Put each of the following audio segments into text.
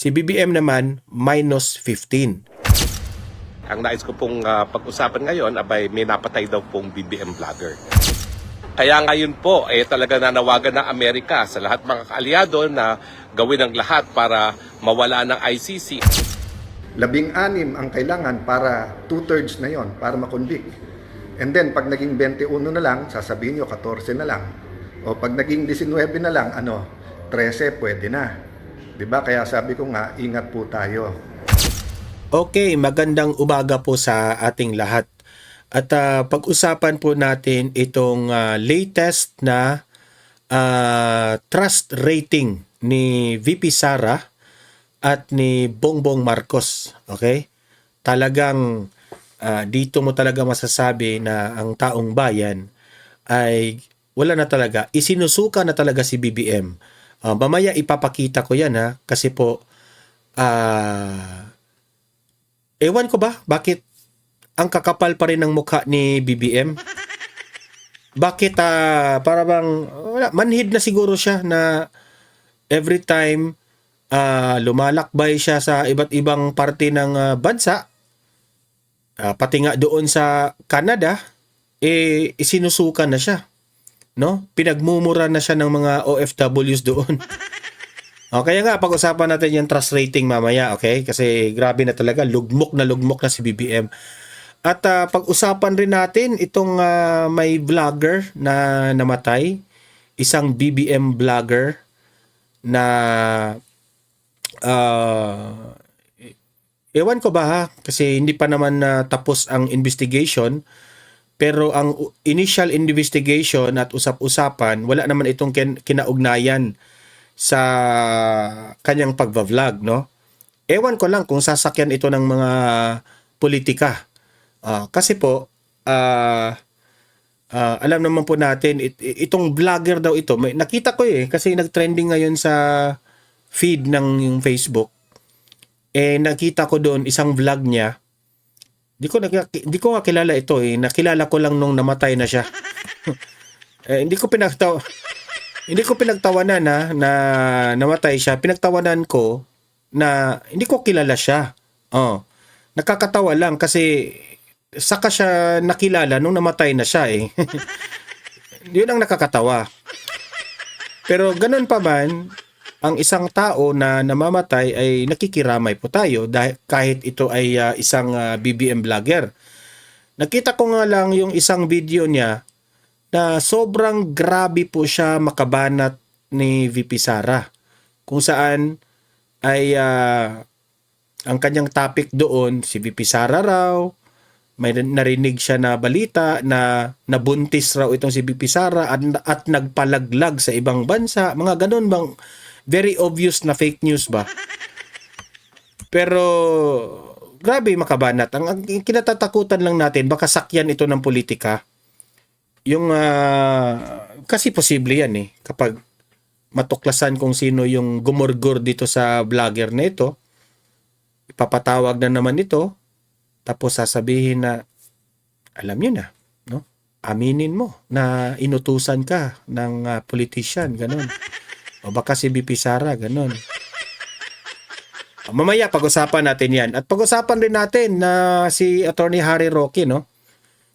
Si BBM naman, minus 15. Ang nais ko pong pag-usapan ngayon abay may napatay daw pong BBM vlogger. Kaya ngayon po talaga nanawagan ng Amerika sa lahat mga kaalyado na gawin ang lahat para mawala ng ICC. 16 ang kailangan para 2/3 na yon para makonvict. And then pag naging 21 na lang, sasabihin nyo 14 na lang. O pag naging 19 na lang, 13 pwede na. 'Di ba? Kaya sabi ko nga, ingat po tayo. Okay, magandang umaga po sa ating lahat. At pag-usapan po natin itong latest na trust rating ni VP Sara at ni Bongbong Marcos. Okay? Talagang dito mo talaga masasabi na ang taong bayan ay wala na talaga. Isinusuka na talaga si BBM. Mamaya ipapakita ko yan kasi po ewan ko ba bakit ang kakapal pa rin ng mukha ni BBM? Bakit para bang manhid na siguro siya na every time lumalakbay siya sa iba't ibang parte ng bansa, pati nga doon sa Canada, isinusukan na siya. No? Pinagmumura na siya ng mga OFWs doon. Kaya nga, pag-usapan natin yung trust rating mamaya, okay? Kasi grabe na talaga, lugmok na si BBM. At pag-usapan rin natin itong may vlogger na namatay, isang BBM vlogger na ewan ko ba kasi hindi pa naman tapos ang investigation, pero ang initial investigation at usap-usapan, wala naman itong kinaugnayan sa kanyang pagva-vlog, no? Ewan ko lang kung sasakyan ito ng mga politika. Kasi po, alam naman po natin, itong vlogger daw ito, nakita ko kasi nag-trending ngayon sa feed ng Facebook. Nakita ko doon isang vlog niya. Di ko nga kilala ito nakilala ko lang nung namatay na siya. Hindi ko pinagtawanan na namatay siya. Pinagtawanan ko na hindi ko kilala siya. Nakakatawa lang kasi saka siya nakilala nung namatay na siya Yun ang nakakatawa. Pero ganun pa man, ang isang tao na namamatay ay nakikiramay po tayo dahil kahit ito ay isang BBM vlogger. Nakita ko nga lang yung isang video niya na sobrang grabe po siya makabanat ni VP Sara. Kung saan ay ang kanyang topic doon, si VP Sara raw, may narinig siya na balita na nabuntis raw itong si VP Sara at nagpalaglag sa ibang bansa. Mga ganun bang very obvious na fake news ba? Pero grabe makabanat. Ang kinatatakutan lang natin, baka sakyan ito ng politika. Yung kasi posible yan kapag matuklasan kung sino yung gumurgur dito sa vlogger na ito, ipapatawag na naman ito, tapos sasabihin na alam niyo na, no? Aminin mo na inutusan ka ng politician, ganun. O baka si VP Sara, ganun. Mamaya pag-usapan natin yan. At pag-usapan rin natin na si Attorney Harry Roque, no?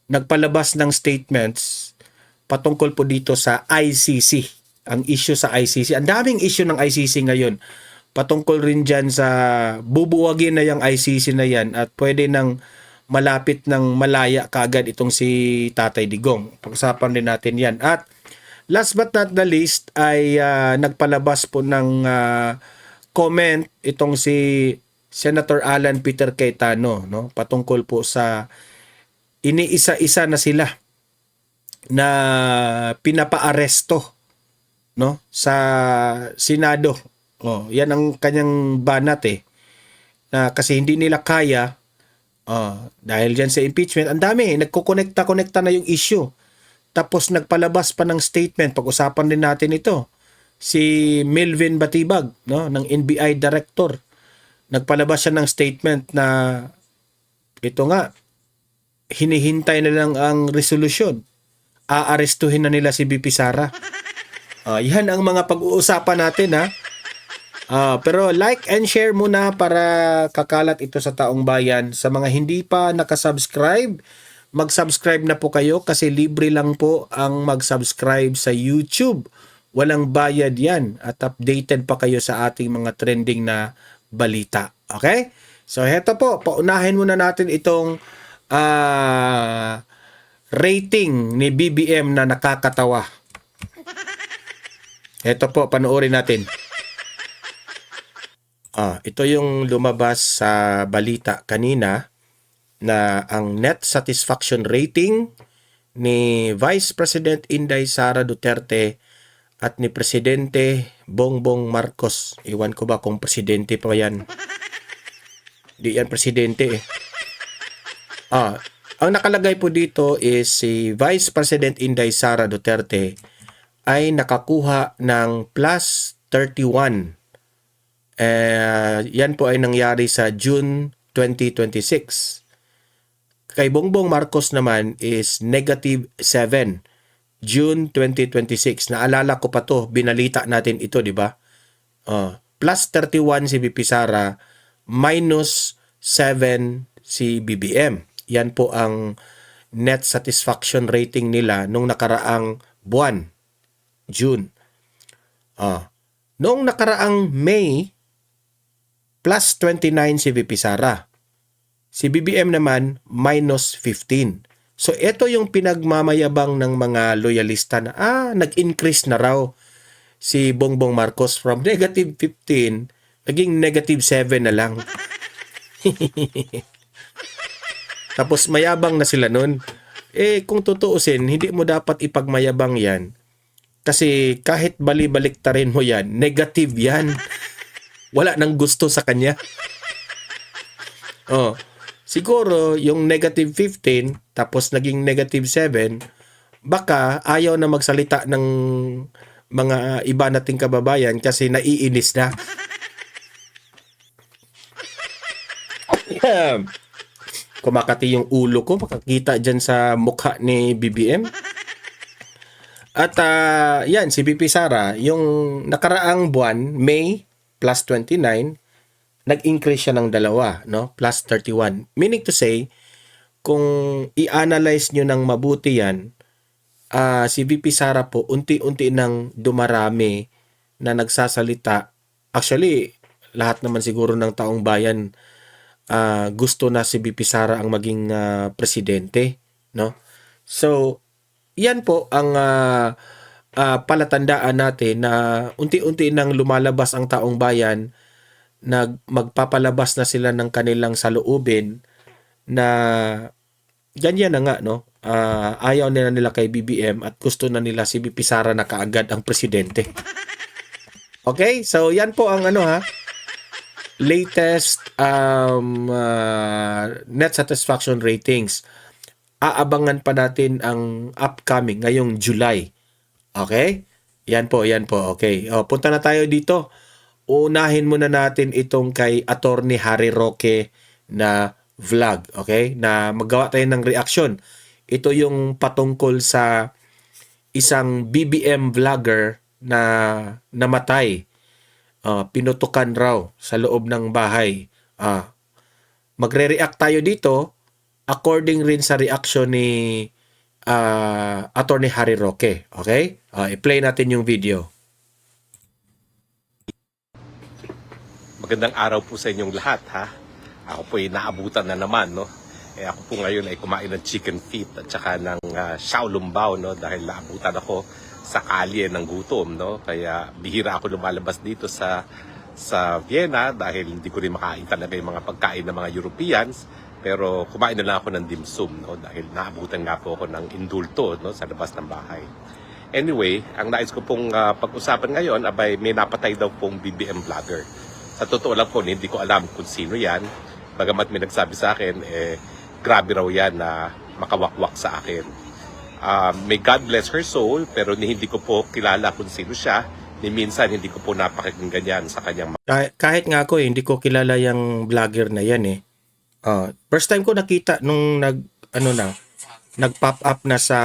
Nagpalabas ng statements patungkol po dito sa ICC. Ang issue sa ICC. Ang daming issue ng ICC ngayon. Patungkol rin dyan sa bubuwagin na yung ICC na yan at pwede nang malapit ng malaya kaagad itong si Tatay Digong. Pag-usapan rin natin yan. At last but not the least ay nagpalabas po ng comment itong si Senator Alan Peter Cayetano, no? Patungkol po sa iniisa-isa na sila na pinapaaresto, no, sa Senado. Yan ang kanyang banat na kasi hindi nila kaya dahil diyan sa impeachment. Ang dami, nagkukonekta na yung issue. Tapos nagpalabas pa ng statement, pag-usapan din natin ito. Si Melvin Batibag, no, ng NBI director. Nagpalabas siya ng statement na ito nga, hinihintay na lang ang resolusyon. Aarestuhin na nila si VP Sara. Yan ang mga pag-uusapan natin Pero like and share muna para kakalat ito sa taong bayan. Sa mga hindi pa nakasubscribe, mag-subscribe na po kayo kasi libre lang po ang mag-subscribe sa YouTube. Walang bayad yan at updated pa kayo sa ating mga trending na balita. Okay? So heto po, paunahin muna natin itong rating ni BBM na nakakatawa. Heto po, panoorin natin. Ito yung lumabas sa balita kanina na ang net satisfaction rating ni Vice President Inday Sara Duterte at ni Presidente Bongbong Marcos. Iwan ko ba kung presidente pa yan? Di yan presidente eh. Ang nakalagay po dito is si Vice President Inday Sara Duterte ay nakakuha ng plus 31. Yan po ay nangyari sa June 2026. Kay Bongbong Marcos naman is negative 7. June 2026. Naalala ko pa to, binalita natin ito, di ba? Plus 31 si BP Sara, minus 7 si BBM. Yan po ang net satisfaction rating nila nung nakaraang buwan, June. Noong nakaraang May, plus 29 si VP Sara. Si BBM naman, minus 15. So, ito yung pinagmamayabang ng mga loyalista na, nag-increase na raw si Bongbong Marcos from negative 15, naging negative 7 na lang. Tapos, mayabang na sila nun. Kung tutuusin, hindi mo dapat ipagmayabang yan. Kasi kahit bali-baliktarin mo yan, negative yan. Wala nang gusto sa kanya. Siguro yung negative 15 tapos naging negative 7, baka ayaw na magsalita ng mga iba nating kababayan kasi naiinis na. Kumakati yung ulo ko, makakita dyan sa mukha ni BBM. At yan, si BP Sara, yung nakaraang buwan, May, plus 29, nag-increase siya ng dalawa, no? Plus 31. Meaning to say, kung i-analyze nyo ng mabuti yan, si VP Sara po, unti-unti nang dumarami na nagsasalita. Actually, lahat naman siguro ng taong bayan gusto na si VP Sara ang maging presidente, no? So, yan po ang palatandaan natin na unti-unti nang lumalabas ang taong bayan, magpapalabas na sila ng kanilang saloobin na ganyan na nga, no? Ayaw nila kay BBM at gusto na nila si BP Sara na kaagad ang presidente. Okay? So, yan po ang latest net satisfaction ratings. Aabangan pa natin ang upcoming ngayong July. Okay? Yan po. Okay. Punta na tayo dito. Unahin muna natin itong kay Attorney Harry Roque na vlog. Okay? Na maggawa tayo ng reaksyon. Ito yung patungkol sa isang BBM vlogger na namatay. Pinutukan raw sa loob ng bahay. Magre-react tayo dito according rin sa reaction ni Attorney Harry Roque. Okay? I-play natin yung video. Magandang araw po sa inyong lahat, ha? Ako po ay naabutan na naman, no? Ako po ngayon ay kumain ng chicken feet at saka ng xiaolongbao, no? Dahil naabutan ako sa kalye ng gutom, no? Kaya bihira ako lumalabas dito sa Vienna dahil hindi ko rin makain talaga yung mga pagkain ng mga Europeans. Pero kumain na lang ako ng dim sum, no? Dahil naabutan nga po ako ng indulto, no? Sa labas ng bahay. Anyway, ang nais ko pong pag-usapan ngayon abay may napatay daw pong BBM vlogger. Sa totoo lang po, hindi ko alam kung sino yan. Bagamat may nagsabi sa akin, grabe raw yan na makawakwak sa akin. May God bless her soul, pero hindi ko po kilala kung sino siya. Ni minsan, hindi ko po napakinggan yan sa kanyang kahit nga ako, hindi ko kilala yung vlogger na yan eh. First time ko nakita nung nag-pop up na sa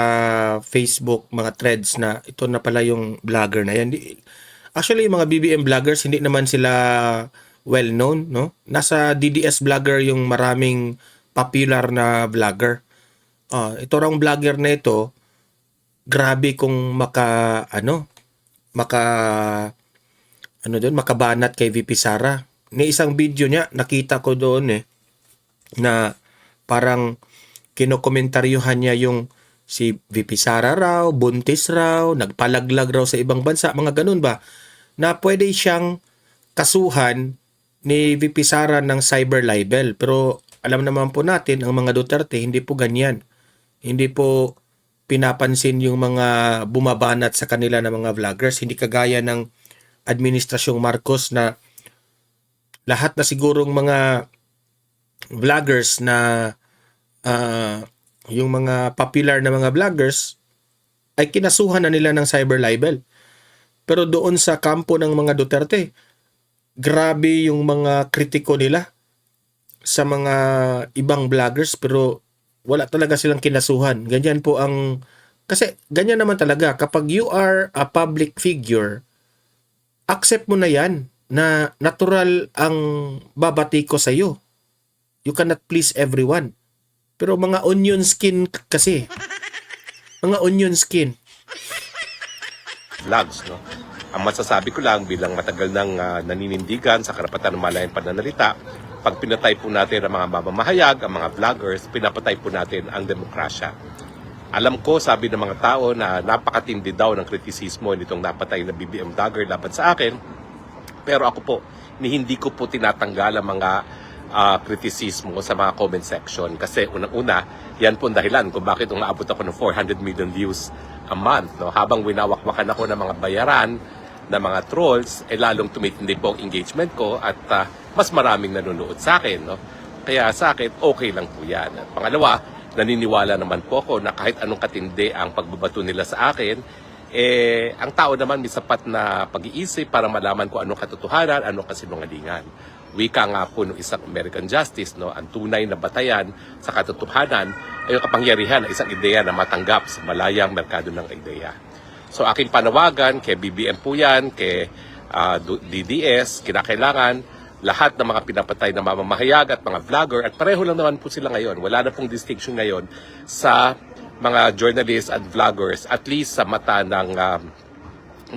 Facebook mga threads na ito na pala yung vlogger na yan. Actually, yung mga BBM vloggers, hindi naman sila well-known, no? Nasa DDS vlogger yung maraming popular na vlogger. Ito raw vlogger na ito, grabe kung makabanat kay VP Sara. Ni isang video niya, nakita ko doon na parang kinokomentaryuhan niya yung si VP Sara raw, buntis raw, nagpalaglag raw sa ibang bansa, mga ganun ba? Na pwede siyang kasuhan ni VP Sara ng cyber libel. Pero alam naman po natin, ang mga Duterte, hindi po ganyan. Hindi po pinapansin yung mga bumabanat sa kanila ng mga vloggers. Hindi kagaya ng Administrasyong Marcos na lahat na sigurong mga vloggers na yung mga popular na mga vloggers ay kinasuhan na nila ng cyber libel. Pero doon sa kampo ng mga Duterte, grabe yung mga kritiko nila sa mga ibang vloggers pero wala talaga silang kinasuhan. Ganyan po kasi ganyan naman talaga. Kapag you are a public figure, accept mo na yan na natural ang babati ko sa iyo. You cannot please everyone. Pero mga onion skin kasi. Mga onion skin. Vlogs, no? Ang masasabi ko lang bilang matagal nang naninindigan sa karapatan ng malayang pananalita, pag pinatay po natin ang mga mamamahayag, ang mga vloggers, pinapatay po natin ang demokrasya. Alam ko, sabi ng mga tao na napakatindi daw ng kritisismo nitong napatay na BBM vlogger laban sa akin. Pero ako po, hindi ko po tinatanggal ang mga kritisismo sa mga comment section. Kasi unang-una, yan po ang dahilan kung bakit umaabot ako ng 400 million views a month. No? Habang winawakwakan ako ng mga bayaran, ng mga trolls, lalong tumitindi po ang engagement ko at mas maraming nanonood sa akin. No? Kaya sa akin, okay lang po yan. At pangalawa, naniniwala naman po ako na kahit anong katindi ang pagbabato nila sa akin, ang tao naman may sapat na pag-iisip para malaman kung anong katotohanan, anong kasinungalingan. Wika nga po ng isang American Justice, no, ang tunay na batayan sa katotohanan ay yung kapangyarihan ng isang ideya na matanggap sa malayang merkado ng ideya. So aking panawagan kay BBM po yan, kay DDS, kinakailangan lahat ng mga pinapatay na mamamahayag at mga vlogger, at pareho lang naman po sila ngayon. Wala na pong distinction ngayon sa mga journalists and vloggers, at least sa mata ng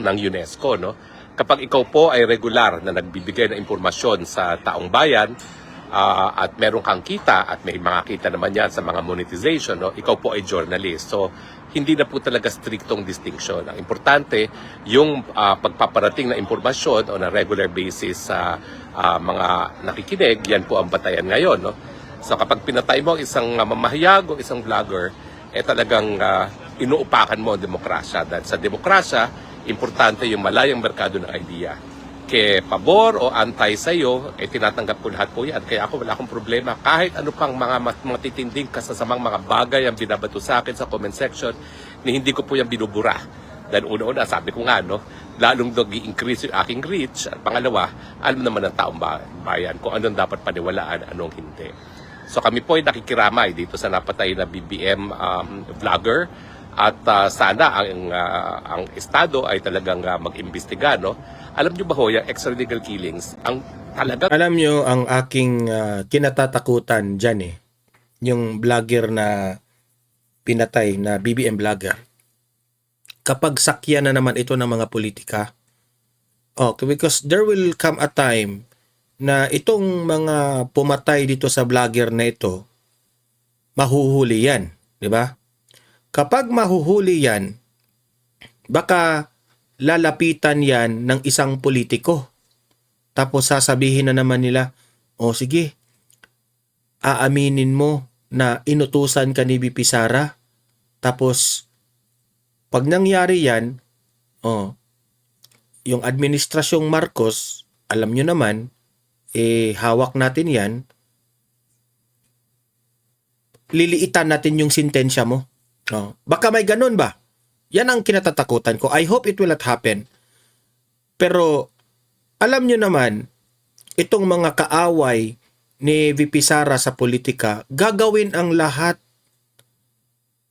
UNESCO. No? Kapag ikaw po ay regular na nagbibigay ng impormasyon sa taong bayan, at meron kang kita, at may mga kita naman yan sa mga monetization, no? Ikaw po ay journalist. So, hindi na po talaga striktong distinction. Ang importante, yung pagpaparating na impormasyon on a regular basis sa mga nakikinig, yan po ang batayan ngayon. No? So, kapag pinatay mo isang mamahayag o isang vlogger, talagang inuupakan mo ang demokrasya. Dahil sa demokrasya, importante yung malayang merkado ng idea. Kaya pabor o antay sa iyo, tinatanggap ko lahat po yan. Kaya ako wala akong problema. Kahit ano pang mga matitinding kasasamang mga bagay ang binabato sa akin sa comment section, hindi ko po yan binubura. Dahil una-una, sabi ko nga, no, lalong nag-i-increase yung aking reach. At pangalawa, alam naman ng taong bayan kung anong dapat paniwalaan, anong hindi. So kami po ay nakikiramay dito sa napatay na BBM vlogger. At sana ang Estado ay talagang mag-imbestiga, no? Alam nyo ba ho, yung extralegal killings, ang talaga... Alam nyo, ang aking kinatatakutan dyan yung vlogger na pinatay na BBM vlogger. Kapag sakya na naman ito ng mga politika, because there will come a time na itong mga pumatay dito sa vlogger na ito, mahuhuli yan, di ba? Kapag mahuhuli yan, baka lalapitan yan ng isang politiko. Tapos sasabihin na naman nila, sige, aaminin mo na inutusan ka ni VP Sara. Tapos, pag nangyari yan, yung Administrasyong Marcos, alam nyo naman, hawak natin yan, liliitan natin yung sintensya mo. Baka may ganun ba? Yan ang kinatatakutan ko. I hope it will not happen. Pero, alam nyo naman, itong mga kaaway ni VP Sara sa politika, gagawin ang lahat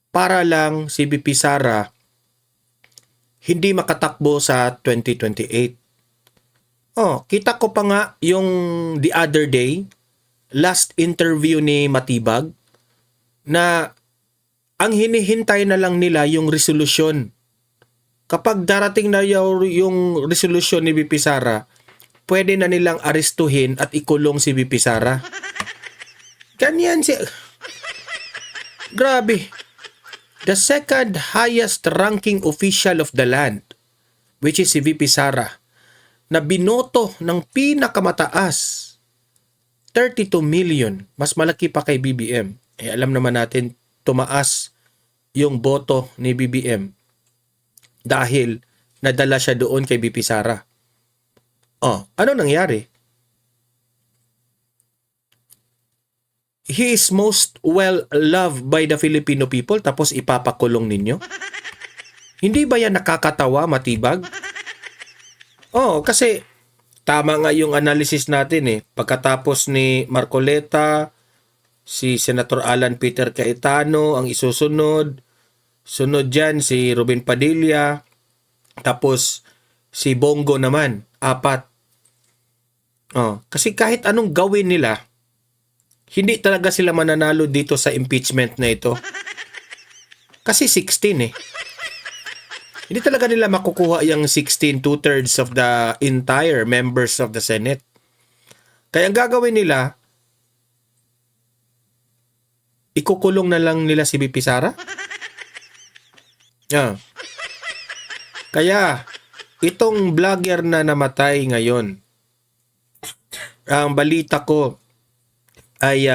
para lang si VP Sara hindi makatakbo sa 2028. Kita ko pa nga yung the other day, last interview ni Matibag, na ang hinihintay na lang nila yung resolusyon. Kapag darating na yung resolusyon ni VP Sara, pwede na nilang arestuhin at ikulong si VP Sara. Ganyan siya. Grabe. The second highest ranking official of the land, which is si VP Sara, na binoto ng pinakamataas, 32 million, mas malaki pa kay BBM. Alam naman natin, tumaas yung boto ni BBM dahil nadala siya doon kay VP Sara. Ano nangyari? He is most well loved by the Filipino people tapos ipapakulong ninyo? Hindi ba yan nakakatawa, Matibag? Kasi tama nga yung analysis natin Pagkatapos ni Marcoleta, si Senator Alan Peter Cayetano ang isusunod. Sunod dyan si Ruben Padilla. Tapos si Bongo naman, 4. Kasi kahit anong gawin nila, hindi talaga sila mananalo dito sa impeachment na ito. Kasi 16 Hindi talaga nila makukuha yung 16, 2/3 of the entire members of the Senate. Kaya ang gagawin nila, ikukulong na lang nila si VP Sara? Kaya, itong vlogger na namatay ngayon, ang balita ko ay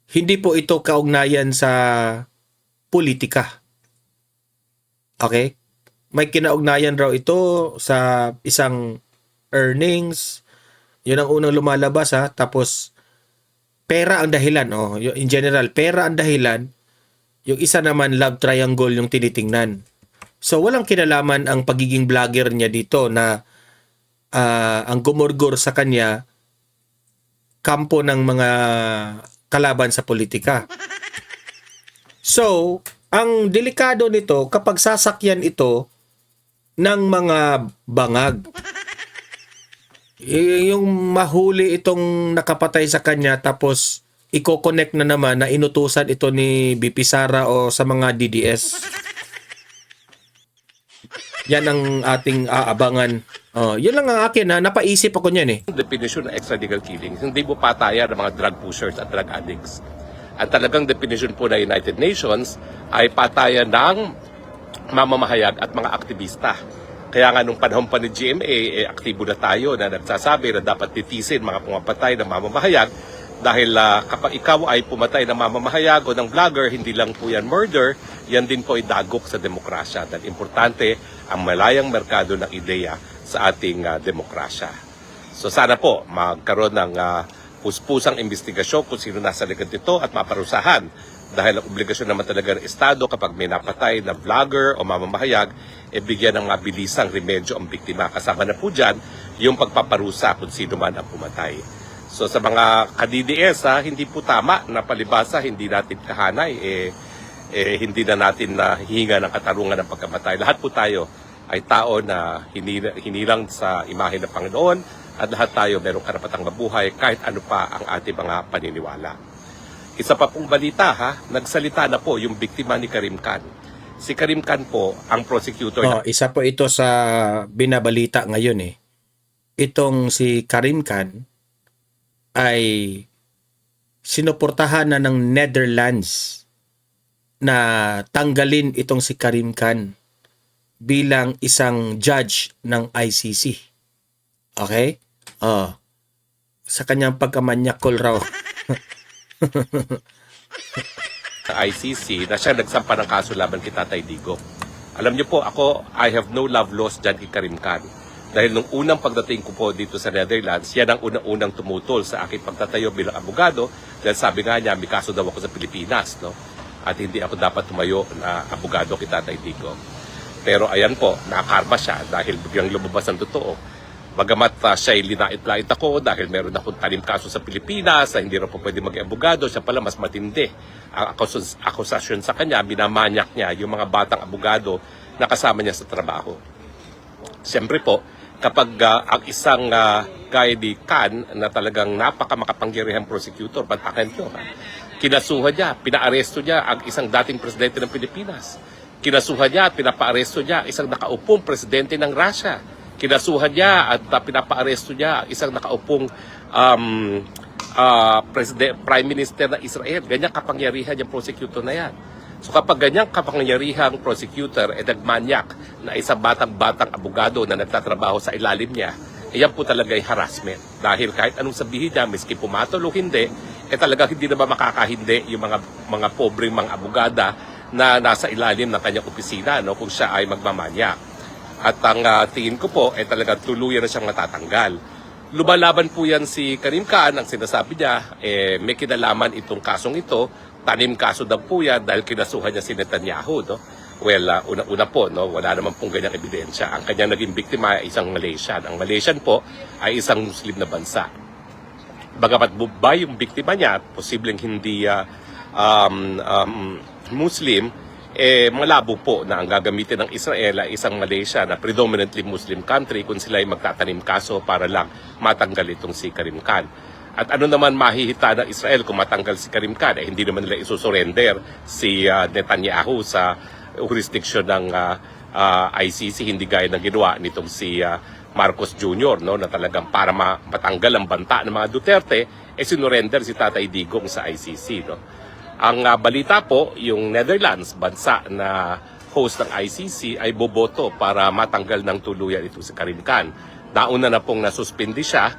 hindi po ito kaugnayan sa politika. Okay? May kinauugnayan raw ito sa isang earnings. Yun ang unang lumalabas Tapos, pera ang dahilan. In general, pera ang dahilan. Yung isa naman, love triangle yung tinitingnan. So, walang kinalaman ang pagiging vlogger niya dito na ang gumurgur sa kanya kampo ng mga kalaban sa politika. So, ang delikado nito kapag sasakyan ito ng mga bangag. Yung mahuli itong nakapatay sa kanya tapos i-connect na naman na inutusan ito ni VP Sara o sa mga DDS. Yan ang ating aabangan. Yun lang ang akin napaisip ako niyan Definition ng extralegal killings, hindi po patayan ng mga drug pushers at drug addicts. At talagang definition po ng United Nations ay patayan ng mamamahayag at mga aktivista. Kaya nga nung panahon pa ni GMA, aktibo na tayo na nagsasabi na dapat titisin mga pumapatay ng mamamahayag dahil kapag ikaw ay pumatay ng mamamahayag o ng vlogger, hindi lang po yan murder, yan din po ay dagok sa demokrasya. Dahil importante ang malayang merkado ng ideya sa ating demokrasya. So sana po magkaroon ng puspusang investigasyon kung sino nasa likod nito at maparusahan. Dahil ang obligasyon naman talaga ng Estado kapag may napatay na vlogger o mamamahayag, bigyan ng mabilisang remedyo ang biktima. Kasama na po dyan yung pagpaparusa kung sino man ang pumatay. So sa mga ka-DDS, hindi po tama na palibasa, hindi natin kahanay, hindi na natin hihinga ng katarungan ng pagkamatay. Lahat po tayo ay tao na hinilang sa imahe ng Panginoon at lahat tayo merong karapatang mabuhay kahit ano pa ang ating mga paniniwala. Isa pa pong balita nagsalita na po yung biktima ni Karim Khan. Si Karim Khan po ang prosecutor. Isa po ito sa binabalita ngayon Itong si Karim Khan ay sinuportahan na ng Netherlands na tanggalin itong si Karim Khan bilang isang judge ng ICC. Okay? Sa kanyang pagkamanyakol raw. Sa ICC na siya nagsampa ng kaso laban kay Tatay Digong. Alam niyo po, ako, I have no love lost dyan kay Karim Khan. Dahil nung unang pagdating ko po dito sa Netherlands, yan ang unang-unang tumutol sa aking pagtatayo bilang abogado. Dahil sabi nga niya, may kaso daw ako sa Pilipinas, no? At hindi ako dapat tumayo na abogado kay Tatay Digong. Pero ayan po, nakakarma siya dahil biglang lumabas ang totoo. Bagamat siya'y linait-lait ako dahil meron akong talim kaso sa Pilipinas, hindi rin po pwede maging abogado, siya pala mas matindi. Ang akusasyon sa kanya, binamanyak niya yung mga batang abogado na kasama niya sa trabaho. Siyempre po, kapag ang isang gaya ni Khan na talagang napakamakapangyarihang prosecutor, pantakan nyo, kinasuhan niya, pinaaresto niya ang isang dating presidente ng Pilipinas. Kinasuhan niya at pinapaaresto niya isang nakaupong presidente ng Russia. Kinasuhan niya at pinapaaresto niya isang nakaupong Prime Minister ng Israel. Ganyang kapangyarihan yung prosecutor na yan. So kapag ganyang kapangyarihang prosecutor nagmanyak na isang batang-batang abogado na nagtatrabaho sa ilalim niya, yan po talaga yung harassment. Dahil kahit anong sabihin niya, miski pumatol o hindi, talagang hindi naman makakahindi yung mga pobreng mga abogada na nasa ilalim ng kanyang opisina, no, kung siya ay magmamanyak. At ang tingin ko po, talagang tuluyan na siyang matatanggal. Lumalaban po yan si Karim Khan, ang sinasabi niya, may kinalaman itong kasong ito, tanim kaso daw po yan dahil kinasuhan niya si Netanyahu. No? Well, una-una po, no, wala naman pong ganyang ebidensya. Ang kanyang naging biktima ay isang Malaysian. Ang Malaysian po ay isang Muslim na bansa. Bagamat ba yung biktima niya, posibleng hindi Muslim, malabo po na ang gagamitin ng Israel ay isang Malaysia na predominantly Muslim country kung sila ay magtatanim kaso para lang matanggal itong si Karim Khan. At ano naman mahihita ng Israel kung matanggal si Karim Khan? Hindi naman nila isusurrender si Netanyahu sa jurisdiction ng ICC, hindi gaya ng ginawa nitong si Marcos Jr., no, na talagang para matanggal ang banta ng mga Duterte, sinurrender si Tatay Digong sa ICC. No? Ang balita po, yung Netherlands, bansa na host ng ICC, ay boboto para matanggal ng tuluyan ito si Karim Khan. Nauna na pong nasuspindi siya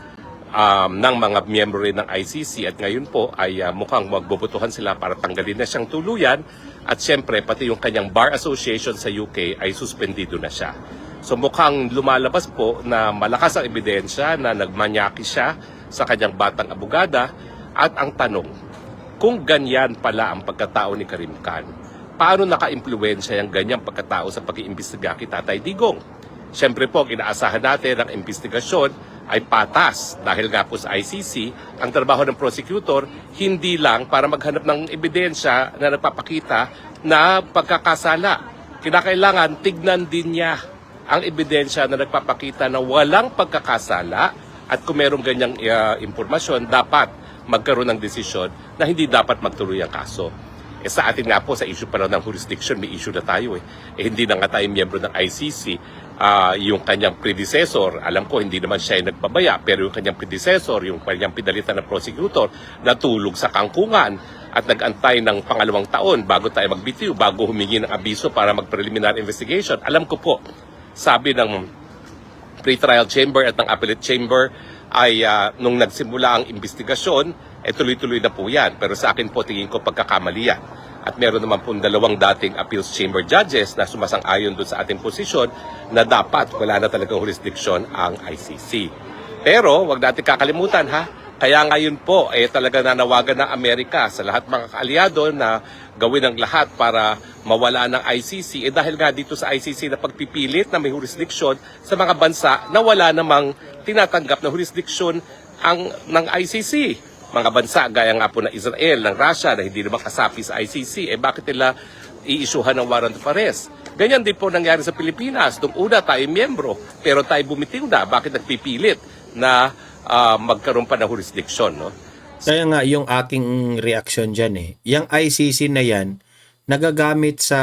ng mga miyembro rin ng ICC at ngayon po ay mukhang magbobotohan sila para tanggalin na siyang tuluyan at syempre pati yung kanyang Bar Association sa UK ay suspendido na siya. So mukhang lumalabas po na malakas ang ebidensya na nagmanyaki siya sa kanyang batang abogada at ang tanong, kung ganyan pala ang pagkatao ni Karim Khan, paano naka-impluwensya yung ganyang pagkatao sa pag-iimbestiga kay Tatay Digong? Siyempre po, inaasahan natin ang investigasyon ay patas dahil nga po sa ICC, ang trabaho ng prosecutor hindi lang para maghanap ng ebidensya na nagpapakita na pagkakasala. Kinakailangan tignan din niya ang ebidensya na nagpapakita na walang pagkakasala at kung merong ganyang impormasyon, dapat magkaroon ng desisyon na hindi dapat magtuloy ang kaso. Sa atin nga po, sa issue pa ng jurisdiction, may issue na tayo. Hindi na nga tayo miyembro ng ICC. Yung kanyang predecessor, alam ko hindi naman siya ay nagpabaya, pero yung kanyang predecessor, yung kanyang pinalitan na prosecutor, natulog sa kangkungan at nag-antay ng pangalawang taon bago tayo magbitiw, bago humingi ng abiso para mag-preliminary investigation. Alam ko po, sabi ng pre-trial chamber at ng appellate chamber ay nung nagsimula ang investigasyon, tuloy-tuloy na po yan. Pero sa akin po, tingin ko pagkakamali yan. At meron naman po dalawang dating appeals chamber judges na sumasang-ayon doon sa ating posisyon na dapat wala na talagang jurisdiction ang ICC. Pero wag natin kakalimutan ha, kaya ngayon po talaga nanawagan ng Amerika sa lahat mga kaalyado na gawin ang lahat para mawala ng ICC dahil nga dito sa ICC na pagpipilit na may jurisdiction sa mga bansa na wala namang tinatanggap na jurisdiction ng ICC. Mga bansa gaya nga po ng Israel, ng Russia na hindi naman kasapi sa ICC, bakit nila i-issuehan ng warrant of arrest? Ganyan din po nangyari sa Pilipinas. Nung una tayo miyembro, pero tayo bumitiw na. Bakit nagpipilit na magkaroon pa ng jurisdiction? No? Kaya nga yung aking reaction dyan yung ICC na yan, nagagamit sa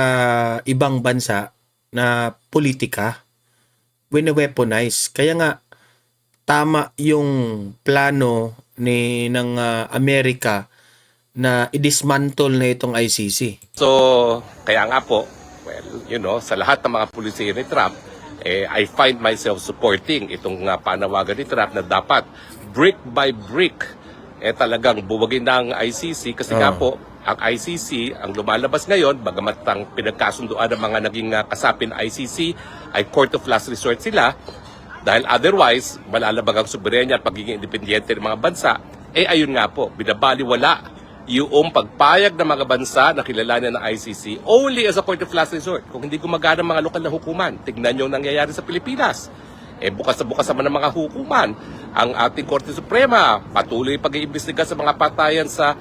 ibang bansa na politika, wine-weaponize. Kaya nga, tama yung plano ng Amerika na i-dismantle na itong ICC. So, kaya nga po, well, sa lahat ng mga pulisya ni Trump, I find myself supporting itong panawagan ni Trump na dapat brick by brick talagang buwagin ng ICC kasi nga po, ang ICC, ang lumalabas ngayon, bagamat ang pinagkasunduan ng mga naging kasapin ng ICC ay court of last resort sila, dahil otherwise, malalabag ang soberenya at pagiging independyente ng mga bansa, ayun nga po, binabaliwala yung pagpayag ng mga bansa na kilalanin ng ICC only as a court of last resort. Kung hindi gumagana mga lokal na hukuman, tignan nyo nangyayari sa Pilipinas. Bukas na bukas naman ng mga hukuman. Ang ating Korte Suprema, patuloy pag-iimbestiga sa mga patayan sa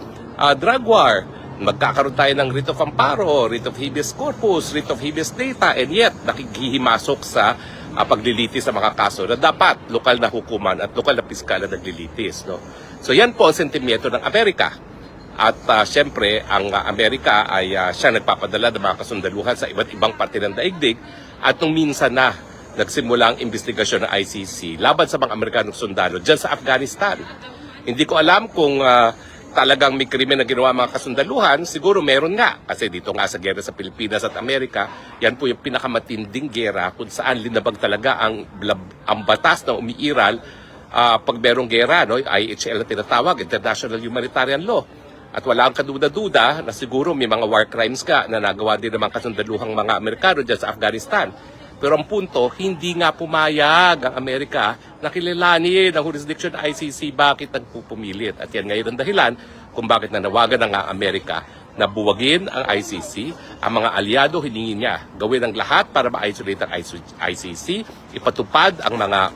drug war Magkakaroon tayo ng writ of amparo, writ of habeas corpus, writ of habeas data, and yet nakikihimasok sa paglilitis sa mga kaso na dapat lokal na hukuman at lokal na piskal na naglilitis. No? So yan po ang sentimiento ng Amerika. At syempre, ang Amerika ay siya nagpapadala ng mga kasundaluhan sa iba't ibang parte ng daigdig at nung minsan na nagsimula ang investigasyon ng ICC laban sa mga Amerikanong sundalo dyan sa Afghanistan. Hindi ko alam kung talagang may krimen na ginawa mga kasundaluhan, siguro meron nga. Kasi dito nga sa gera sa Pilipinas at Amerika, yan po yung pinakamatinding gera kung saan linabag talaga ang batas na umiiral pag merong gera, no? IHL na tinatawag, International Humanitarian Law. At wala ang kaduda-duda na siguro may mga war crimes ka na nagawa din ng mga kasundaluhang mga Amerikano dyan sa Afghanistan. Pero ang punto, hindi nga pumayag ang Amerika na kilalanin ang jurisdiction ng ICC, bakit nagpupumilit. At yan ngayon ang dahilan kung bakit nanawagan ng Amerika na buwagin ang ICC. Ang mga aliado hiningi niya gawin ang lahat para ma-isolate ang ICC, ipatupad ang mga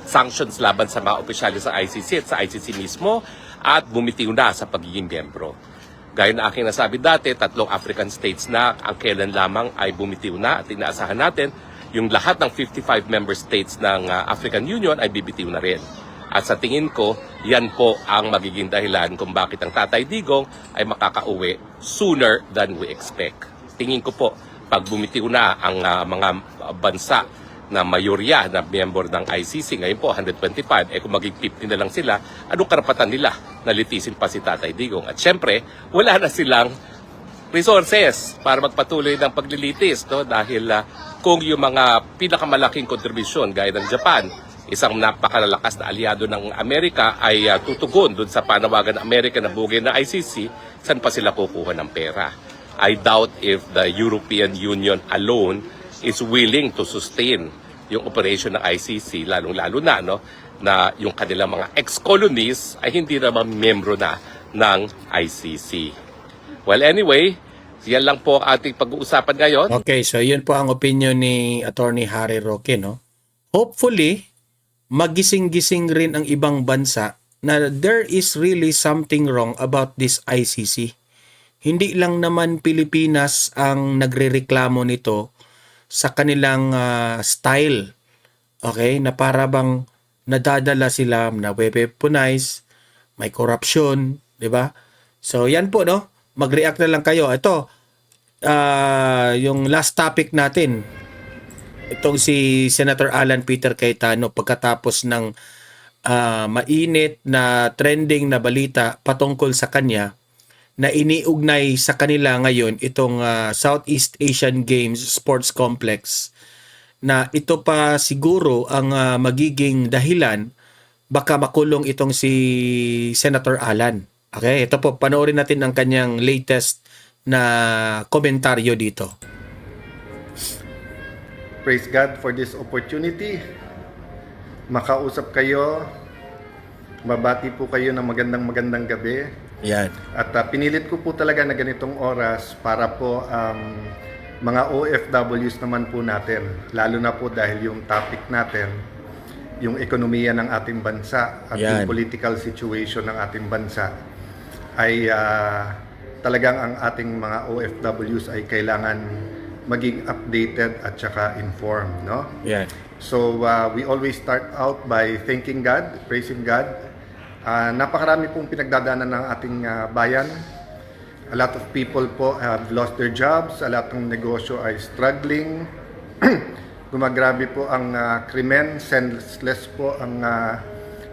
sanctions laban sa mga opisyalis sa ICC at sa ICC mismo at bumitiw na sa pagiging miyembro. Gaya na aking nasabi dati, 3 African states na ang kailan lamang ay bumitiw na at inaasahan natin yung lahat ng 55 member states ng African Union ay bibitiw na rin. At sa tingin ko, yan po ang magiging dahilan kung bakit ang Tatay Digong ay makakauwi sooner than we expect. Tingin ko po, pag bumitiw na ang mga bansa na mayorya na miyembro ng ICC, ngayon po 125, kung maging 50 na lang sila, anong karapatan nila na litisin pa si Tatay Digong? At syempre, wala na silang resources para magpatuloy ng paglilitis, no? Dahil kung yung mga pinakamalaking kontribusyon gaya ng Japan, isang napakalalakas na aliado ng Amerika ay tutugon doon sa panawagan ng Amerika na bugin ng ICC, saan pa sila kukuha ng pera? I doubt if the European Union alone is willing to sustain yung operation ng ICC, lalong-lalo na, no, na yung kanilang mga ex-colonies ay hindi naman miyembro na ng ICC. Well, anyway, yan lang po ating pag-uusapan ngayon. Okay, so yun po ang opinion ni Attorney Harry Roque, no? Hopefully, magising-gising rin ang ibang bansa na there is really something wrong about this ICC. Hindi lang naman Pilipinas ang nagrereklamo nito sa kanilang style. Okay, na para bang nadadala sila na weaponize, may corruption, 'di ba? So yan po, no. Mag-react na lang kayo. Ito yung last topic natin. Itong si Senator Alan Peter Cayetano pagkatapos ng mainit na trending na balita patungkol sa kanya na iniugnay sa kanila ngayon itong Southeast Asian Games Sports Complex, na ito pa siguro ang magiging dahilan baka makulong itong si Senator Alan. Okay, ito po, panoorin natin ang kanyang latest na komentaryo dito. Praise God for this opportunity. Makausap kayo. Mabati po kayo ng magandang gabi. Yan. At pinilit ko po talaga na ganitong oras para po mga OFWs naman po natin. Lalo na po dahil yung topic natin, yung ekonomiya ng ating bansa at yung political situation ng ating bansa ay talagang ang ating mga OFWs ay kailangan maging updated at saka informed, no? Yan. So we always start out by thanking God, praising God. Napakarami pong pinagdadaanan ng ating bayan. A lot of people po have lost their jobs, a lot ng negosyo ay struggling. Gumagrabe po ang krimen, senseless po ang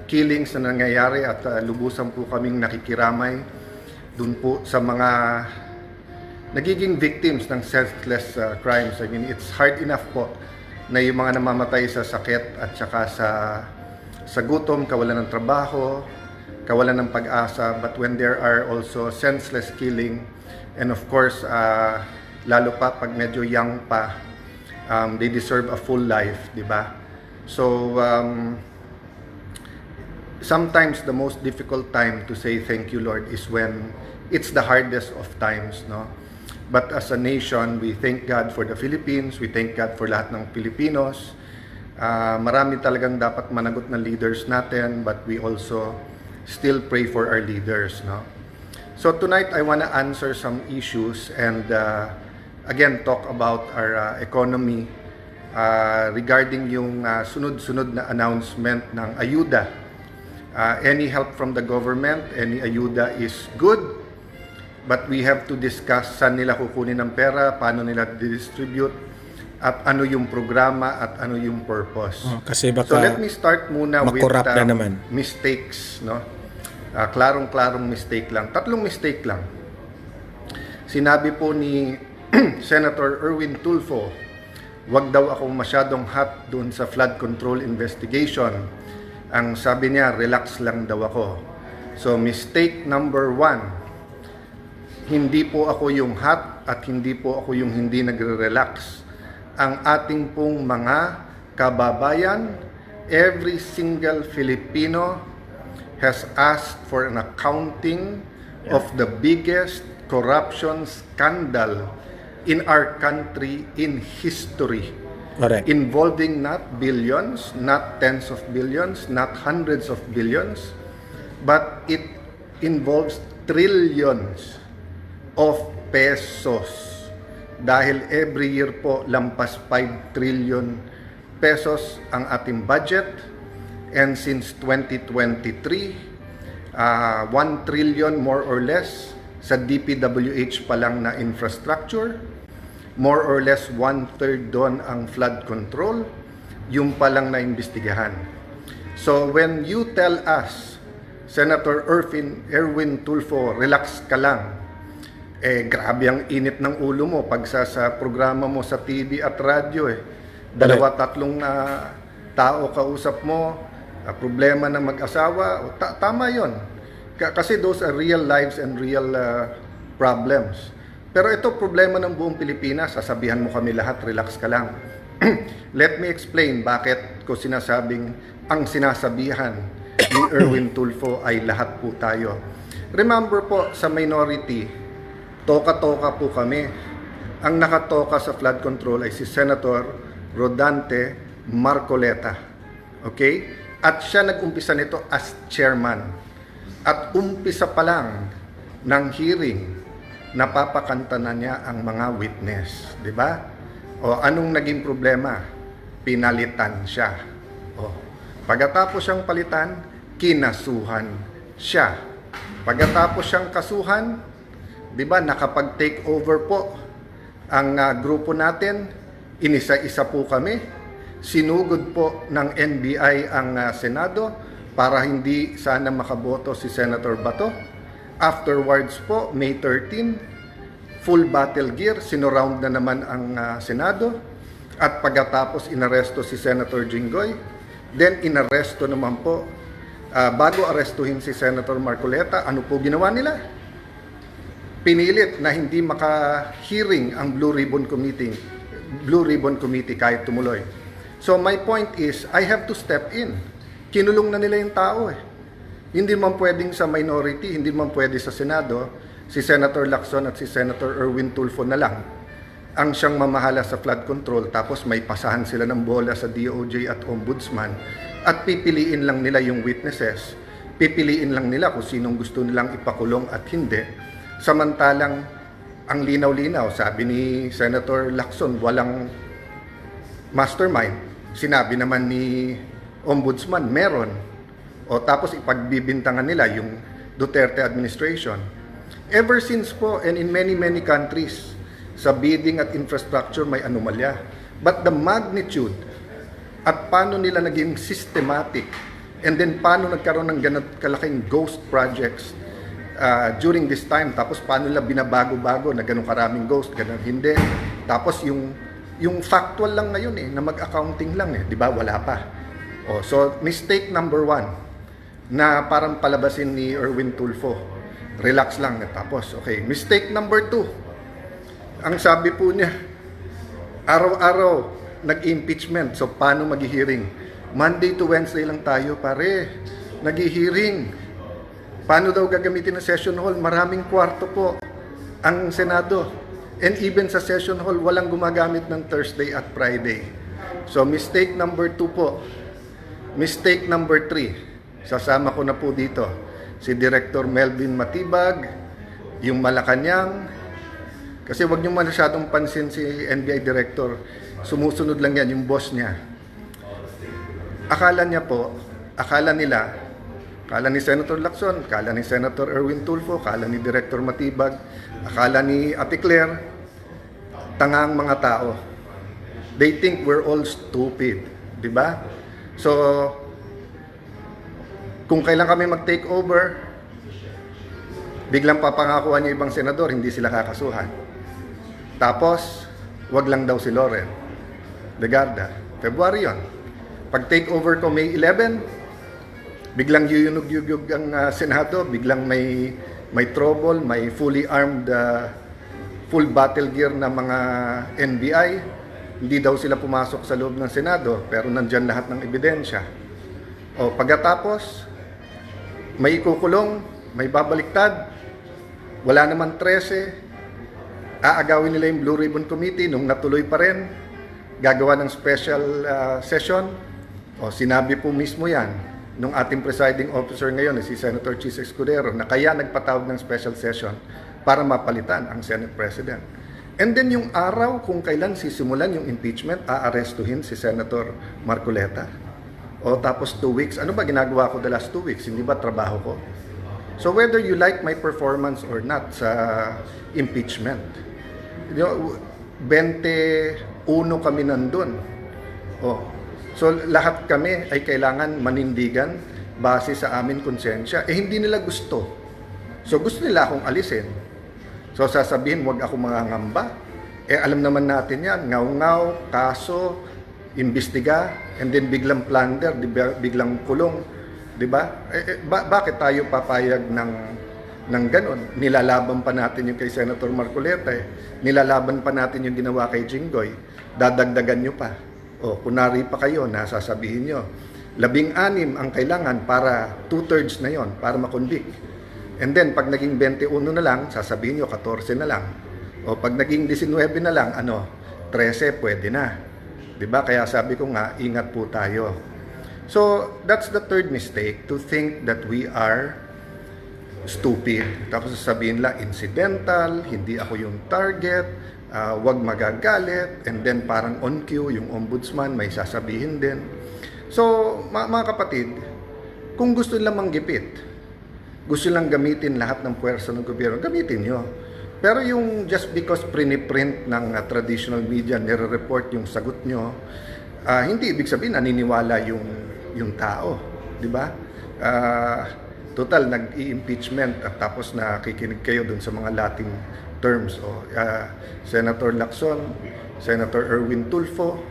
killings na nangyayari at lubusan po kaming nakikiramay dun po sa mga nagiging victims ng senseless crimes. I mean, it's hard enough po na yung mga namamatay sa sakit at saka sa gutom, kawalan ng trabaho, kawalan ng pag-asa, but when there are also senseless killing, and of course, lalo pa pag medyo young pa, they deserve a full life, di ba? So, sometimes the most difficult time to say thank you, Lord, is when it's the hardest of times, no? But as a nation, we thank God for the Philippines, we thank God for lahat ng Pilipinos. Marami talagang dapat managot na leaders natin, but we also still pray for our leaders, no? So tonight I want to answer some issues and again talk about our economy regarding yung sunod-sunod na announcement ng ayuda. Any help from the government, any ayuda is good, but we have to discuss saan nila kukunin ng pera, paano nila distribute, at ano yung programa at ano yung purpose. Kasi baka So let me start muna with makorrupt na naman. mistakes, no? Klarong-klarong mistake lang. 3 mistake lang. Sinabi po ni Senator Erwin Tulfo, wag daw akong masyadong hot doon sa flood control investigation. Ang sabi niya, relax lang daw ako. So mistake number 1, hindi po ako yung hot at hindi po ako yung hindi nagre-relax. Ang ating pong mga kababayan, every single Filipino has asked for an accounting of the biggest corruption scandal in our country in history, correct. involving not billions, not tens of billions, not hundreds of billions, but it involves trillions of pesos. Dahil every year po lampas 5 trillion pesos ang ating budget. And since 2023, 1 trillion more or less sa DPWH pa lang na infrastructure, more or less 1/3 doon ang flood control, yung pa lang na imbestigahan. So when you tell us, Senator Erwin Tulfo, relax ka lang, grabe ang init ng ulo mo pag sa programa mo sa TV at radyo 2-3 tao kausap mo, problema ng mag-asawa, tama yon. Kasi those are real lives and real problems. Pero ito problema ng buong Pilipinas, sasabihan mo kami lahat, relax ka lang. Let me explain bakit ko sinasabing ang sinasabihan ni Erwin Tulfo ay lahat po tayo. Remember po, sa minority, toka-toka po kami. Ang nakatoka sa flood control ay si Senator Rodante Marcoleta. Okay? At siya nag-umpisa nito as chairman. At umpisa pa lang ng hearing, napapakanta na niya ang mga witness. Di ba? O anong naging problema? Pinalitan siya. O, pagkatapos siyang palitan, kinasuhan siya. Pagkatapos siyang kasuhan, di ba, nakapag-take over po ang grupo natin, inisa-isa po kami. Sinugod po ng NBI ang Senado para hindi sana makaboto si Senator Bato. Afterwards po, May 13, full battle gear, sinoround na naman ang Senado. At pagkatapos inaresto si Senator Jinggoy, then inaresto naman po, bago arestuhin si Senator Marcoleta, ano po ginawa nila? Pinilit na hindi maka-hearing ang Blue Ribbon Committee kahit tumuloy. So my point is, I have to step in. Kinulong na nila yung tao Hindi man pwedeng sa minority, hindi man pwede sa Senado, si Senator Lacson at si Senator Erwin Tulfo na lang ang siyang mamahala sa flood control, tapos may pasahan sila ng bola sa DOJ at Ombudsman at pipiliin lang nila yung witnesses, pipiliin lang nila kung sinong gusto nilang ipakulong at hindi. Samantalang ang linaw-linaw, sabi ni Senator Lacson, walang mastermind. Sinabi naman ni Ombudsman, meron. O tapos ipagbibintangan nila yung Duterte administration. Ever since po, and in many countries, sa bidding at infrastructure may anomalya. But the magnitude at paano nila naging systematic, and then paano nagkaroon ng ganun kalaking ghost projects during this time, tapos paano nila binabago-bago na ganun karaming ghost, ganun hindi. Tapos yung factual lang ngayon na mag-accounting lang di ba? Wala pa. So mistake number 1 na parang palabasin ni Erwin Tulfo. Relax lang tapos. Okay, mistake number 2. Ang sabi po niya, araw-araw nag-impeachment. So paano mag-hearing? Monday to Wednesday lang tayo, pare. Nag-hearing. Paano daw gagamitin ng session hall? Maraming kwarto po ang Senado. And even sa session hall, walang gumagamit ng Thursday at Friday. So, mistake number 2 po. Mistake number 3. Sasama ko na po dito si Director Melvin Matibag, yung Malacanang, kasi wag niyo masyadong pansin si NBI Director, sumusunod lang yan, yung boss niya. Akala ni Senator Lacson, akala ni Senator Erwin Tulfo, akala ni Director Matibag, akala ni Ate Claire, tangang mga tao. They think we're all stupid, di ba? So, kung kailan kami mag-take over, biglang papangakuan niya ibang senador, hindi sila kakasuhan. Tapos, wag lang daw si Loren Legarda. February yon. Pag take over ko May 11, biglang yuyunog-yugog ang Senado, biglang may trouble, may fully armed, full battle gear na mga NBI. Hindi daw sila pumasok sa loob ng Senado, pero nandyan lahat ng ebidensya. O pagkatapos, may ikukulong, may babaliktad, wala naman 13, aagawin nila yung Blue Ribbon Committee nung natuloy pa rin, gagawa ng special session. O sinabi po mismo yan nung ating presiding officer ngayon, si Senator Chis Escudero, na kaya nagpatawag ng special session para mapalitan ang Senate President. And then yung araw kung kailan sisimulan yung impeachment, aarestuhin si Senator Marcoleta. O tapos 2 weeks, ano ba ginagawa ko the last 2 weeks? Hindi ba trabaho ko? So whether you like my performance or not sa impeachment, 21 kami nandun. So lahat kami ay kailangan manindigan base sa amin konsensya. Hindi nila gusto. So gusto nila akong alisin. So sasabihin, wag ako mangangamba. Alam naman natin yan, ngaw-ngaw, kaso, imbestiga, and then biglang plunder, biglang kulong. Diba? Bakit tayo papayag ng ganon? Nilalaban pa natin yung kay Senator Marcoleta. Nilalaban pa natin yung ginawa kay Jinggoy. Dadagdagan nyo pa. Kunwari pa kayo, nasasabihin nyo, 16 ang kailangan para 2/3 na yon para makonvict. And then, pag naging 21 na lang, sasabihin nyo, 14 na lang. Pag naging 19 na lang, 13, pwede na. Diba? Kaya sabi ko nga, ingat po tayo. So, that's the third mistake, to think that we are stupid. Tapos sasabihin lang, incidental, hindi ako yung target, wag magagalit, and then parang on cue, yung ombudsman may sasabihin din. So, mga kapatid, kung gusto nilang manggipit, gusto nilang gamitin lahat ng puwersa ng gobyerno, gamitin nyo. Pero yung just because print ng traditional media, nire-report yung sagot nyo, hindi ibig sabihin naniniwala yung tao, di ba? Total, nag-i-impeachment at tapos nakikinig kayo dun sa mga Latin terms. Senator Lacson, Senator Erwin Tulfo,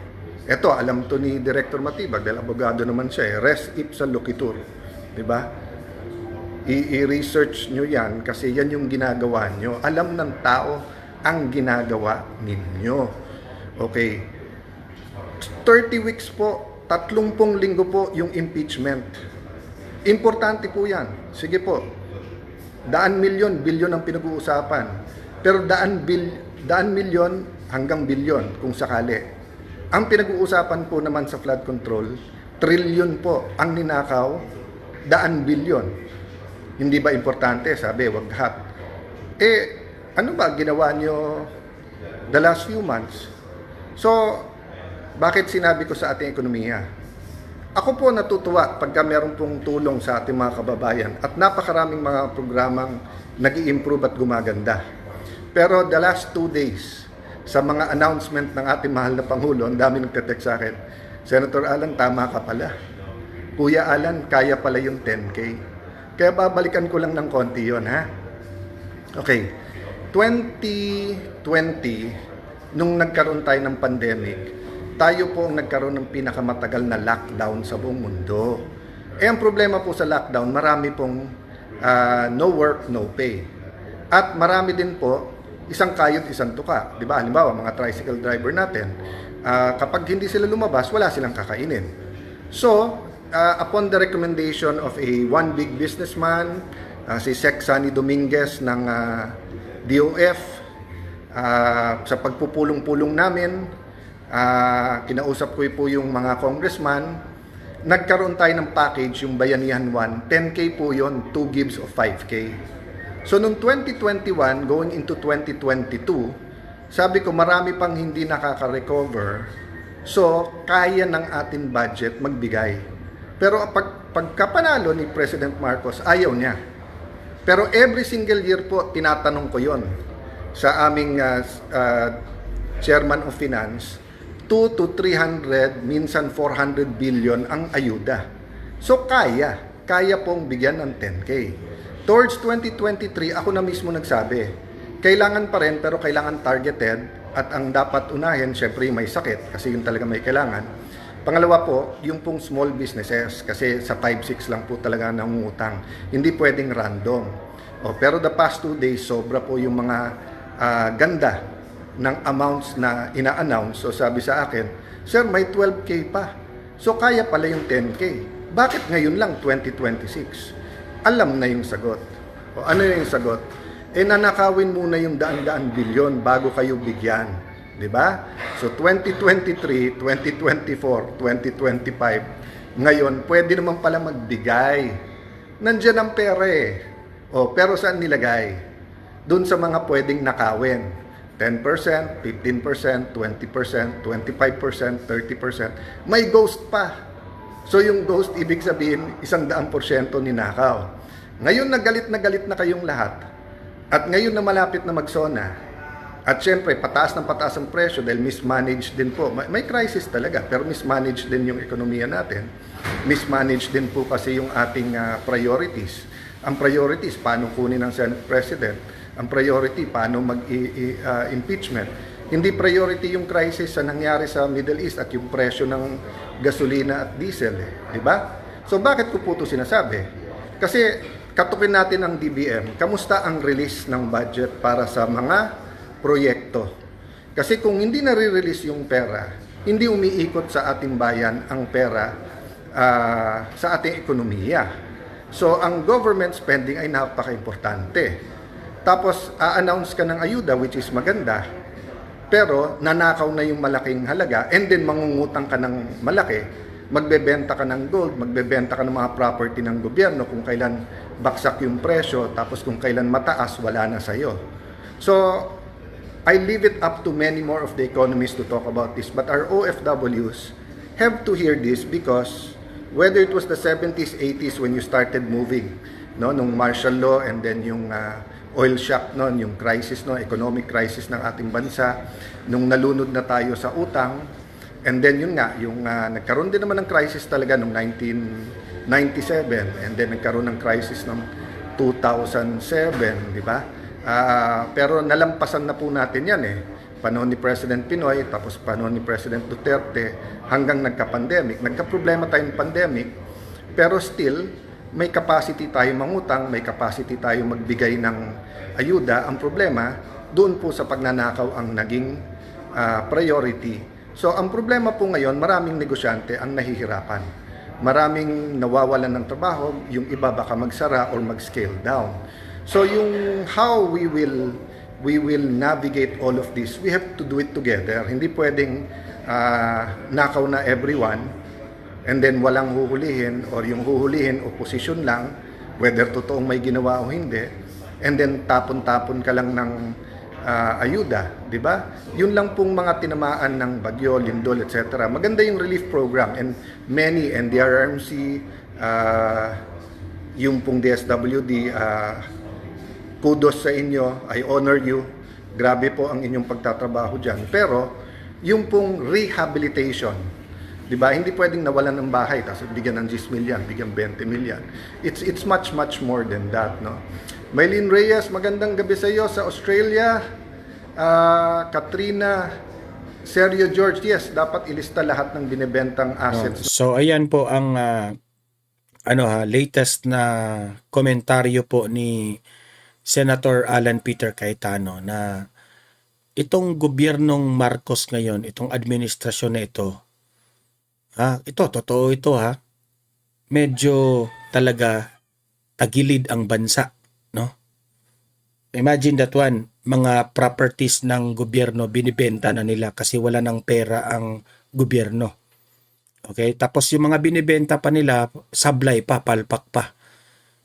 eto, alam to ni Director Matibag, dahil abogado naman siya, res ipsa loquitur, di ba? I-research nyo yan kasi yan yung ginagawa nyo. Alam ng tao ang ginagawa ninyo. Okay. 30 weeks po, 30 linggo po yung impeachment. Importante po yan. Sige po. Daan milyon, bilyon ang pinag-uusapan. Pero daan milyon hanggang bilyon kung sakali. Ang pinag-uusapan po naman sa flood control, trilyon po ang ninakaw, daan bilyon. Hindi ba importante? Sabi, wag hat. Ano ba ginawa nyo the last few months? So, bakit sinabi ko sa ating ekonomiya? Ako po natutuwa pagka meron pong tulong sa ating mga kababayan at napakaraming mga programang nag-i-improve at gumaganda. Pero the last 2 days, sa mga announcement ng ating mahal na Pangulo, ang dami nagte-text sa akin, Senator Alan, tama ka pala. Kuya Alan, kaya pala yung 10K. Kaya babalikan ko lang ng konti yon, ha? Okay. 2020, nung nagkaroon tayo ng pandemic, tayo po ang nagkaroon ng pinakamatagal na lockdown sa buong mundo. Ang problema po sa lockdown, marami pong no work, no pay. At marami din po, isang kayod, isang tuka. Diba? Halimbawa, mga tricycle driver natin, kapag hindi sila lumabas, wala silang kakainin. So, upon the recommendation of one big businessman, si Sec Sunny Dominguez ng DOF, sa pagpupulong-pulong namin, kinausap ko po yung mga congressman, nagkaroon tayo ng package, yung Bayanihan 1, 10K po yon, 2 gives of 5K. So noong 2021 going into 2022, sabi ko marami pang hindi nakaka-recover. So kaya ng ating budget magbigay. Pero pagkapanalo ni President Marcos, ayaw niya. Pero every single year po tinatanong ko 'yon sa aming Chairman of Finance, 2 to 300, minsan 400 billion ang ayuda. So kaya pong bigyan ng 10K. Towards 2023, ako na mismo nagsabi, kailangan pa rin pero kailangan targeted at ang dapat unahin, syempre may sakit kasi yun talaga may kailangan. Pangalawa po, yung pong small businesses kasi sa 5-6 lang po talaga nangungutang. Hindi pwedeng random. Pero the past 2 days, sobra po yung mga ganda ng amounts na ina-announce. So sabi sa akin, sir, may 12K pa. So kaya pala yung 10K. Bakit ngayon lang 2026? Alam na yung sagot. Ano yung sagot? Nanakawin muna yung daan-daan bilyon bago kayo bigyan. Di ba? So 2023, 2024, 2025, ngayon pwede naman pala magbigay. Nandiyan ang pera eh. Pero saan nilagay? Doon sa mga pwedeng nakawin. 10%, 15%, 20%, 25%, 30%. May ghost pa. So yung ghost, ibig sabihin, 100% ninakaw. Ngayon na galit na kayong lahat. At ngayon na malapit na magsona. At syempre, pataas ang presyo dahil mismanaged din po. May crisis talaga, pero mismanaged din yung ekonomiya natin. Mismanaged din po kasi yung ating priorities. Ang priorities, paano kunin ng Senate President? Ang priority, paano mag-impeachment? Hindi priority yung crisis sa nangyari sa Middle East at yung presyo ng gasolina at diesel. Di ba? So bakit ko po ito sinasabi? Kasi katukin natin ang DBM. Kamusta ang release ng budget para sa mga proyekto? Kasi kung hindi nare-release yung pera, hindi umiikot sa ating bayan ang pera sa ating ekonomiya. So ang government spending ay napaka-importante. Tapos a-announce ka ng ayuda which is maganda, pero nanakaw na yung malaking halaga and then mangungutang ka ng malaki, magbebenta ka ng gold, magbebenta ka ng mga property ng gobyerno kung kailan baksak yung presyo, tapos kung kailan mataas, wala na sa'yo. So, I leave it up to many more of the economists to talk about this, but our OFWs have to hear this because whether it was the 70s, 80s when you started moving, no, nung martial law and then yung oil shock noon, yung crisis no, economic crisis ng ating bansa, nung nalunod na tayo sa utang, and then yun nga, yung nagkaroon din naman ng crisis talaga noong 1997, and then nagkaroon ng crisis noong 2007, di ba? Pero nalampasan na po natin yan eh. Panahon ni President Pinoy, tapos panahon ni President Duterte, hanggang nagka-pandemic. Nagka-problema tayong pandemic, pero still, may capacity tayo mangutang, may capacity tayo magbigay ng ayuda. Ang problema, doon po sa pagnanakaw ang naging priority. So, ang problema po ngayon, maraming negosyante ang nahihirapan. Maraming nawawalan ng trabaho, yung iba baka magsara or mag-scale down. So, yung how we will navigate all of this, we have to do it together. Hindi pwedeng nakaw na everyone, and then walang huhulihin or yung huhulihin opposition lang, whether totoong may ginawa o hindi, and then tapon-tapon ka lang ng ayuda, di ba? Yun lang pong mga tinamaan ng bagyo, lindol, etc. Maganda yung relief program and many NDRRMC, yung pong DSWD, kudos sa inyo, I honor you. Grabe po ang inyong pagtatrabaho dyan. Pero yung pong rehabilitation, di ba? Hindi pwedeng nawalan ng bahay tapos bigyan ng 10 million, bigyan 20 million. It's much more than that, no? Maylene Reyes, magandang gabi sa iyo sa Australia. Katrina, Sergio George, yes, dapat ilista lahat ng binebentang assets. So ayan po ang latest na komentaryo po ni Senator Alan Peter Cayetano na itong gobyernong Marcos ngayon, itong administrasyon na ito, totoo ito medyo talaga tagilid ang bansa, no? Imagine that one, mga properties ng gobyerno binibenta na nila kasi wala ng pera ang gobyerno. Okay? Tapos yung mga binibenta pa nila, sablay pa, palpak pa.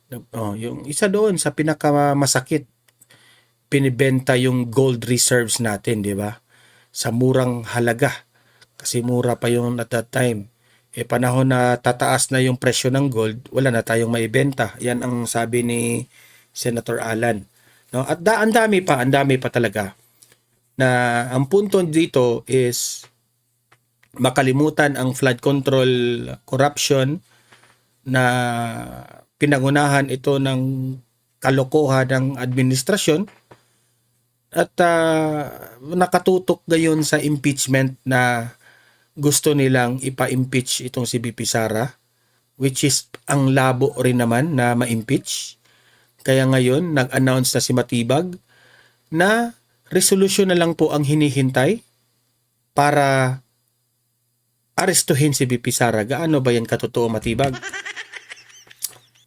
Oh, yung isa doon sa pinakamasakit, pinibenta yung gold reserves natin, di ba? Sa murang halaga. Kasi mura pa yung at that time. Panahon na tataas na yung presyo ng gold, wala na tayong maibenta. Yan ang sabi ni Senator Alan. No? At ang dami pa talaga. Na ang punto dito is makalimutan ang flood control corruption na pinangunahan ito ng kalokohan ng administrasyon at nakatutok ngayon sa impeachment na gusto nilang ipa-impeach itong si BP Sara, which is ang labo rin naman na ma-impeach. Kaya ngayon nag-announce na si Matibag na resolution na lang po ang hinihintay para arestuhin si BP Sara. Gaano ba yan katotoo, Matibag?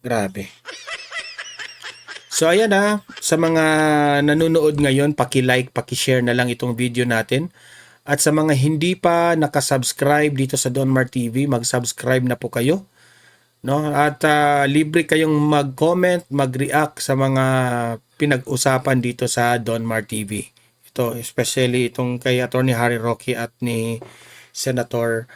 Grabe. So ayan sa mga nanonood ngayon, paki-like, paki-share na lang itong video natin. At sa mga hindi pa nakasubscribe dito sa Donmar TV, mag-subscribe na po kayo. No? At libre kayong mag-comment, mag-react sa mga pinag-usapan dito sa Donmar TV. Ito, especially itong kay Attorney Harry Roque at ni Senator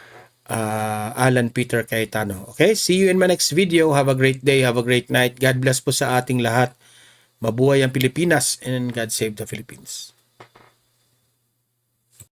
Alan Peter Cayetano. Okay, see you in my next video. Have a great day, have a great night. God bless po sa ating lahat. Mabuhay ang Pilipinas and God save the Philippines.